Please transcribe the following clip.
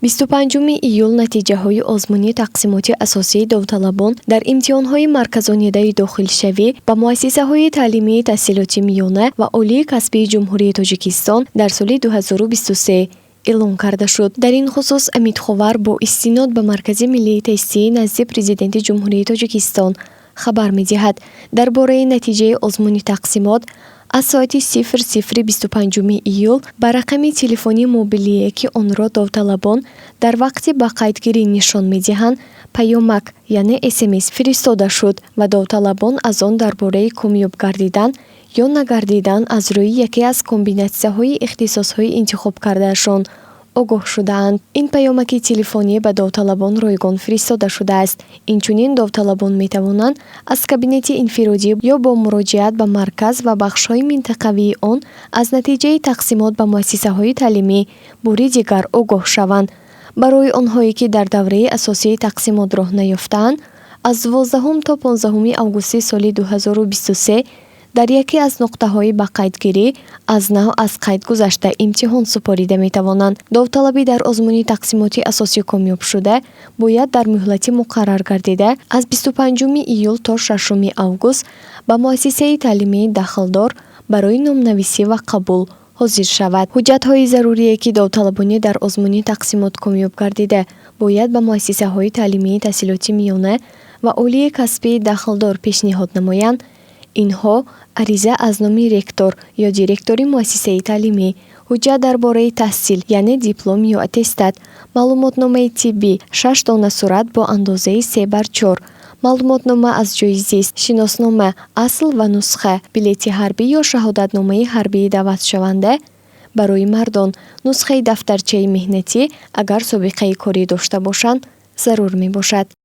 25 июл натиҷаҳои озмуни тақсимоти асосии довталабон дар имтиҳонҳои марказонидаи дохилшавӣ ба муассисаҳои таълимии таҳсилоти миёна ва олии касбии ҷумҳурии Тоҷикистон дар соли 2023 эълон карда шуд. Дар ин хусус Амид Ховар бо истинод ба Маркази миллии тестӣ назди Президенти Ҷумҳурии Тоҷикистон хабар медиҳад. Дар бораи натиҷаи озмуни тақсимот аз соати 00:25 июл ба рақами телефони мобилие ки онро довталабон дар вақти ба қайдгирӣ нишон медиҳанд паёмак яъне SMS фиристода шуд ва довталабон аз он дар бораи комёб гардидан ё нагардидан аз рӯи яке аз комбинатсияҳои ихтисосҳои интихоб кардаашон огоҳ шудаанд. Ин паёмаки телефонӣ ба довталабон ройгон фиристода шудааст. Инчунин довталабон метавонанд аз кабинети инфиродӣ ё бо муроҷиат ба марказ ва бахшҳои минтақавии он аз натиҷаи тақсимот ба муассисаҳои таълимӣ бори дигар огоҳ шаванд. Барои онҳое ки дар давраи асосии тақсимот роҳ наёфтаанд, аз 12 то 15 августи соли 2023 дар яке аз нуқтаҳои ба қайдгирӣ аз нав аз қайд гузашта имтиҳон супорида метавонанд. Довталабӣ дар озмуни тақсимоти асосӣ комёб шуда бояд дар муҳлати муқаррар гардида аз 25 июл то 6 август ба муассисаи таълимии дахлдор барои номнависӣ ва қабул ҳозир шавад. ҳуҷҷатҳои зарурие ки довталабони дар озмуни тақсимот комёб гардида бояд ба муассисаҳои таълимии таҳсилоти миёна ва олии касбии дахлдор пешниҳод намоянд. Инҳо ариза аз номи ректор ё директори муассисаи таълимӣ, ҳуҷҷат дар бораи таҳсил яъне диплом ё аттестат, маълумотномаи тиббӣ 6 дона сурат бо андозаи 3/4, маълумотнома аз ҷойи зист, шиноснома асл ва нусха, билети ҳарбӣ ё шаҳодатномаи ҳарбии даъватшаванда. Барои мардон нусхаи дафтарчаи меҳнатӣ агар собиқаи корӣ дошта бошанд зарур мебошад.